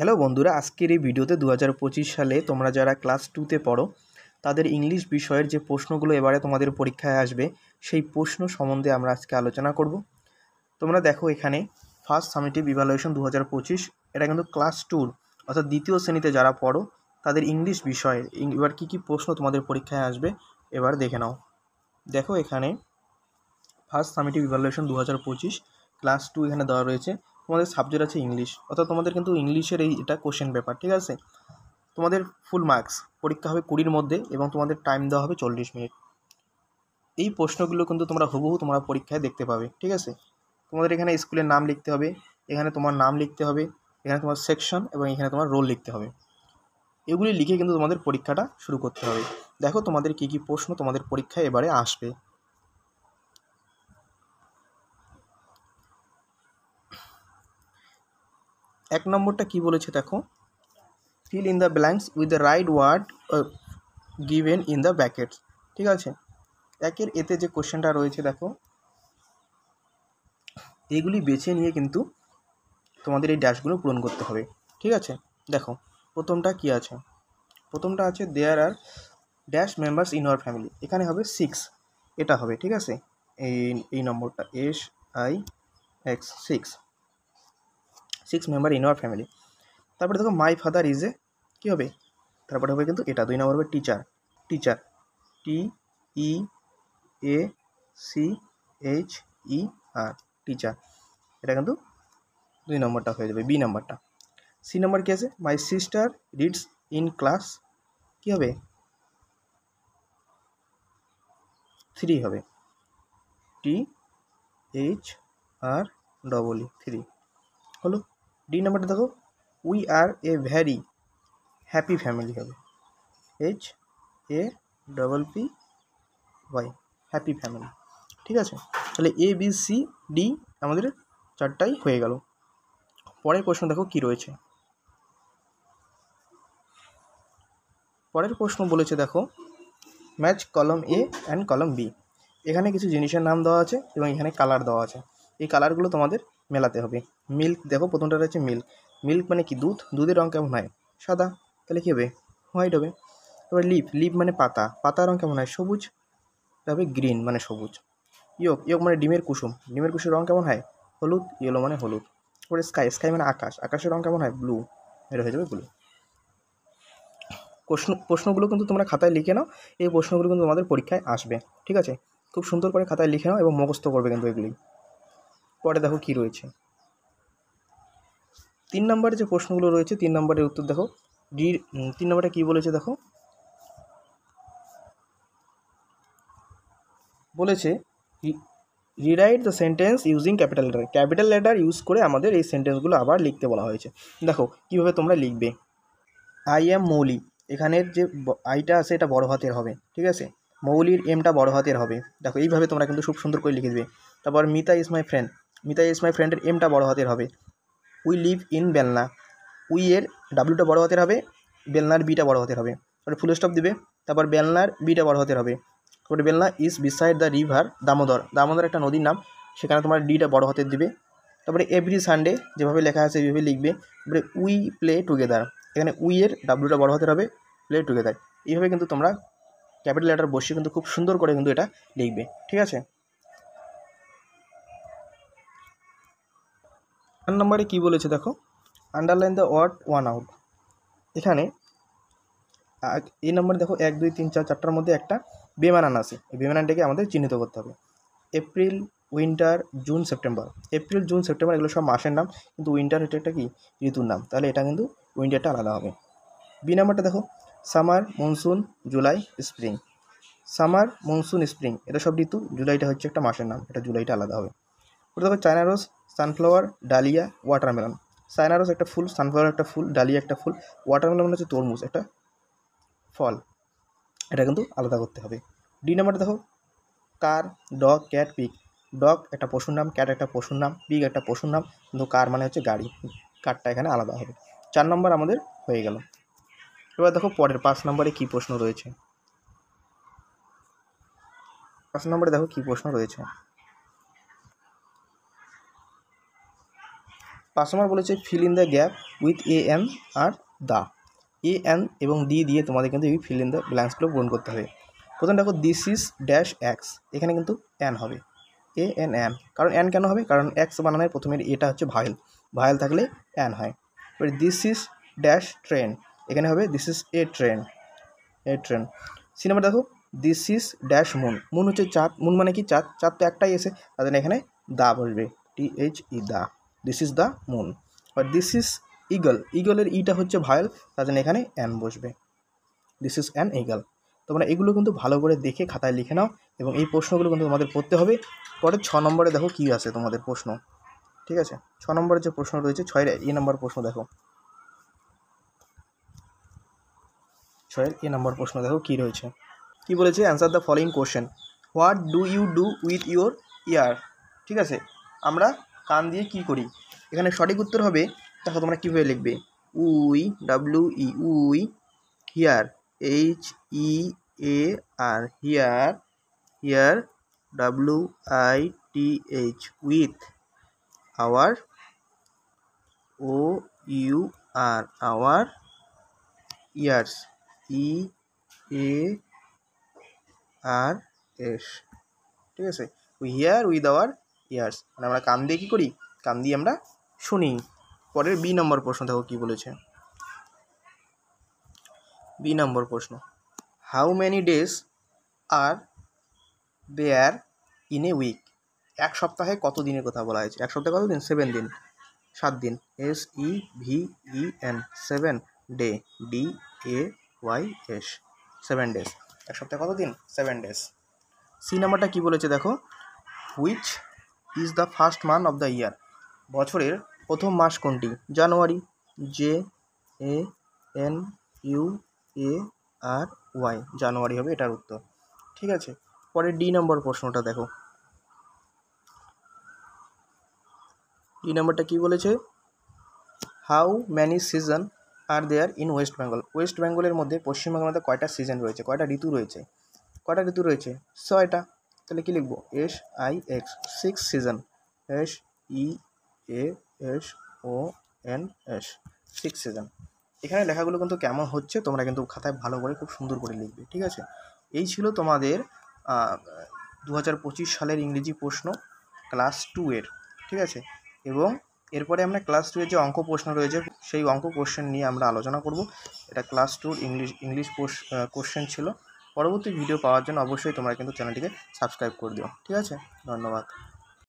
Hello বন্ধুরা, আজকের এই ভিডিওতে 2025 সালে তোমরা যারা ক্লাস 2তে পড়ো তাদের ইংলিশ বিষয়ের যে প্রশ্নগুলো এবারে তোমাদের পরীক্ষায় আসবে সেই প্রশ্ন সম্বন্ধে আমরা আজকে আলোচনা করব। তোমরা দেখো এখানে ফার্স্ট সামেটিভ ইভ্যালুয়েশন 2025, এটা কিন্তু ক্লাস 2 অর্থাৎ দ্বিতীয় শ্রেণীতে যারা পড়ো তাদের ইংলিশ বিষয়ে এবার কী কী প্রশ্ন তোমাদের পরীক্ষায় আসবে এবার দেখে নাও। দেখো এখানে ফার্স্ট সামেটিভ ইভ্যালুয়েশন 2025 ক্লাস 2 এখানে দেওয়া রয়েছে। তোমাদের সাবজেক্ট আছে ইংলিশ, অর্থাৎ তোমাদের কিন্তু ইংলিশের এটা কোশ্চেন পেপার, ঠিক আছে। তোমাদের ফুল মার্কস পরীক্ষা হবে 20-র মধ্যে এবং তোমাদের টাইম দেওয়া হবে 40 মিনিট। এই প্রশ্নগুলো কিন্তু তোমরা হুবহু তোমরা পরীক্ষায় দেখতে পাবে, ঠিক আছে। তোমাদের এখানে স্কুলের নাম লিখতে হবে, এখানে তোমার নাম লিখতে হবে, এখানে তোমার সেকশন এবং এখানে তোমার রোল লিখতে হবে। এগুলি লিখে কিন্তু তোমাদের পরীক্ষাটা শুরু করতে হবে। দেখো তোমাদের কী কী প্রশ্ন তোমাদের পরীক্ষায় এবারে আসবে। এক নম্বরটা কি বলেছে দেখো, fill in the blanks with the right word given in the brackets, ঠিক আছে। একের এতে যে কোশ্চেনটা রয়েছে দেখো, এইগুলি বেছে নিয়ে কিন্তু তোমাদের এই ড্যাশগুলো পূরণ করতে হবে, ঠিক আছে। দেখো প্রথমটা কি আছে, প্রথমটা আছে there are dash members in our family, এখানে হবে 6, এটা হবে, ঠিক আছে। এই নম্বরটা SIX 6 member in our family. তারপরে দেখো মাই ফাদার ইজ এ, কী হবে, তারপরে হবে কিন্তু এটা 2 নম্বর হবে টিচার, টিচার TEACHER টিচার, এটা কিন্তু 2 নম্বরটা হয়ে যাবে। বি নাম্বারটা, সি নাম্বার কী আছে, my sister reads in class, কী হবে 3 হবে, THREE 3 হলো। ডি নাম্বারটা দেখো, we are a very happy family হবে, HAPPY হ্যাপি ফ্যামিলি, ঠিক আছে। তাহলে ABCD আমাদের 4টাই হয়ে গেল। পরের প্রশ্ন দেখো কি রয়েছে, পরের প্রশ্ন বলেছে দেখো ম্যাচ কলম A অ্যান্ড কলম B, এখানে কিছু জিনিসের নাম দেওয়া আছে এবং এখানে কালার দেওয়া আছে, এই কালারগুলো তোমাদের মেলাতে হবে। মিল্ক দেখো, প্রথমটা রয়েছে মিল্ক, মিল্ক মানে কি দুধ, দুধের রঙ কেমন হয় সাদা, তাহলে কী হবে হোয়াইট হবে। এবার লিপ, লিপ মানে পাতা, পাতার রঙ কেমন হয় সবুজ, এটা হবে গ্রিন মানে সবুজ। ইয়োক, ইয়োক মানে ডিমের কুসুম, ডিমের কুসুমের রঙ কেমন হয় হলুদ, ইয়েলো মানে হলুদ। তারপরে স্কাই, স্কাই মানে আকাশ, আকাশের রঙ কেমন হয় ব্লু, এটা হয়ে যাবে ব্লু। প্রশ্নগুলো কিন্তু তোমরা খাতায় লিখে নাও, এই প্রশ্নগুলো কিন্তু তোমাদের পরীক্ষায় আসবে, ঠিক আছে। খুব সুন্দর করে খাতায় লিখে নাও এবং মুখস্থ করবে কিন্তু এগুলি। পরে দেখো কি রয়েছে, 3 নম্বরে যে প্রশ্নগুলো রয়েছে 3 নম্বরের উত্তর দেখো। 3 নম্বরটা কী বলেছে দেখো, বলেছে rewrite the sentence using capital letter, capital letter use করে আমাদের এই সেন্টেন্সগুলো আবার লিখতে বলা হয়েছে। দেখো কীভাবে তোমরা লিখবে। আই অ্যাম মৌলি, এখানের যে আইটা আছে এটা বড় হাতের হবে, ঠিক আছে। মৌলির এমটা বড় হাতের হবে, দেখো এইভাবে তোমরা কিন্তু খুব সুন্দর করে লিখে দেবে। তারপর Mita is my friend, Mita is my ফ্রেন্ডের এমটা বড় হাতের হবে। উই লিভ ইন বেলনা, উই এর ডাব্লিউটা বড় হাতের হবে, বেলনার বিটা বড় হাতের হবে, তারপরে ফুল স্টপ দিবে, তারপর বেলনার বিটা বড় হাতের হবে। তারপরে Belna is beside the river Damodar, Damodar একটা নদীর নাম, সেখানে তোমার ডিটা বড় হাতের দিবে। তারপরে এভরি সানডে যেভাবে লেখা আছে এইভাবে লিখবে। তারপরে উই প্লে টুগেদার, এখানে উই এর ডাব্লিউটা বড় হাতের হবে, প্লে টুগেদার। এইভাবে কিন্তু তোমরা ক্যাপিটাল লেটার বসিয়ে কিন্তু খুব সুন্দর করে কিন্তু এটা লিখবে, ঠিক আছে। 4 নম্বরে কী বলেছে দেখো, underline the word one out, এখানে এই নম্বরে দেখো 1 2 3 4 4টার মধ্যে একটা বেমানান আছে, এই বেমানানটাকে আমাদের চিহ্নিত করতে হবে। April, winter, June, September, April June September এগুলো সব মাসের নাম, কিন্তু উইন্টার এটা একটা কি ঋতুর নাম, তাহলে এটা কিন্তু উইন্টারটা আলাদা হবে। বি নাম্বারটা দেখো, summer, monsoon, July, spring, summer, monsoon, spring এটা সব ঋতু, জুলাইটা হচ্ছে একটা মাসের নাম, এটা জুলাইটা আলাদা হবে। ওটা দেখো China rose, sunflower, dahlia, watermelon, China rose একটা ফুল, সানফ্লাওয়ার একটা ফুল, ডালিয়া একটা ফুল, ওয়াটারমেলন হচ্ছে তরমুজ একটা ফল, এটা কিন্তু আলাদা করতে হবে। ডি নাম্বারটা দেখো, কার, ডগ, ক্যাট, পিগ, ডগ একটা পশুর নাম, ক্যাট একটা পশুর নাম, পিগ একটা পশুর নাম, কিন্তু কার মানে হচ্ছে গাড়ি, কারটা এখানে আলাদা হবে। 4 নম্বর আমাদের হয়ে গেল। এবার দেখো পরের 5 নম্বরে কী প্রশ্ন রয়েছে, 5 নম্বরে দেখো কী প্রশ্ন রয়েছে। 5 নম্বর বলেছে feel in the gap with A N are the. A N এবং ডি দিয়ে তোমাদের কিন্তু এই ফিল ইন দ্য ব্ল্যাঙ্কসগুলো পূরণ করতে হবে। প্রথম দেখো দিস ইজ ড্যাশ এক্স, এখানে কিন্তু অ্যান হবে, এ এন অ্যান। কারণ অ্যান কেন হবে? কারণ এক্স বানানোর প্রথমের এটা হচ্ছে ভায়েল, ভায়েল থাকলে অ্যান হয়। এবার দিস ইজ ড্যাশ ট্রেন, এখানে হবে this is a train, a train. C number দেখো this is dash moon, moon হচ্ছে চাঁদ, মুন মানে কি চাঁদ, চাঁদ তো একটাই এসে, তাদের এখানে দা বসবে, THE the, this is the moon. আর দিস ইজ ইগল, ইগলের ইটা হচ্ছে ভায়েল, তার জন্য এখানে অ্যান বসবে, দিস ইজ অ্যান ইগল। তোমরা এগুলো কিন্তু ভালো করে দেখে খাতায় লিখে নাও এবং এই প্রশ্নগুলো কিন্তু তোমাদের পড়তে হবে। পরে 6 নম্বরে দেখো কী আছে তোমাদের প্রশ্ন, ঠিক আছে? 6 নম্বরের যে প্রশ্ন রয়েছে, 6-এর এ নম্বর প্রশ্ন দেখো, 6-এর এ নম্বর প্রশ্ন দেখো কী রয়েছে, কী বলেছে? Answer the following question. What do you do with your ear? ঠিক আছে, আমরা কান দিয়ে কী করি? এখানে সঠিক উত্তর হবে, দেখো তোমরা কীভাবে লিখবে, we, WE we, hear, HEAR hear, hear WITH with, our, OUR our, ears, EARS, ঠিক আছে? We hear with our ears, মানে আমরা কান দিয়ে কী করি? কান দিয়ে আমরা শুনি। পরের বি নম্বর প্রশ্ন দেখো কী বলেছে, বি নম্বর প্রশ্ন, how many days are there in a week? এক সপ্তাহে কত দিনের কথা বলা হয়েছে? এক সপ্তাহে কত দিন? 7 দিন, 7 দিন, SEVEN 7 ডে, DAYS 7 ডেজ। এক সপ্তাহে কত দিন? 7 ডেজ। সি নাম্বারটা কী বলেছে দেখো, which is the first month of the year? বছরের প্রথম মাস কোনটি? জানুয়ারি, JANUARY, জানুয়ারি হবে এটার উত্তর, ঠিক আছে? পরে ডি নম্বর প্রশ্নটা দেখো, ডি নম্বরটা কী বলেছে? How many season are there in West Bengal? West বেঙ্গলের মধ্যে, পশ্চিমবঙ্গের মধ্যে কয়টা সিজন রয়েছে, কয়টা ঋতু রয়েছে? কয়টা ঋতু রয়েছে? 6টা। তাহলে কী লিখবো? SIX 6 season, SEASONS 6 season. এখানে লেখাগুলো কিন্তু কেমন হচ্ছে তোমরা কিন্তু খাতায় ভালো করে খুব সুন্দর করে লিখবে, ঠিক আছে? এই ছিল তোমাদের 2025 সালের ইংরেজি প্রশ্ন ক্লাস 2-এর, ঠিক আছে? এবং এরপরে আমরা ক্লাস 2-এর যে অঙ্ক প্রশ্ন রয়েছে সেই অঙ্ক কোশ্চেন নিয়ে আমরা আলোচনা করব। এটা ক্লাস 2-র ইংলিশ কোশ্চেন ছিল। পরবর্তী ভিডিও পাওয়ার জন্য অবশ্যই তোমরা কিন্তু চ্যানেলটিকে সাবস্ক্রাইব করে দিও, ঠিক আছে? ধন্যবাদ।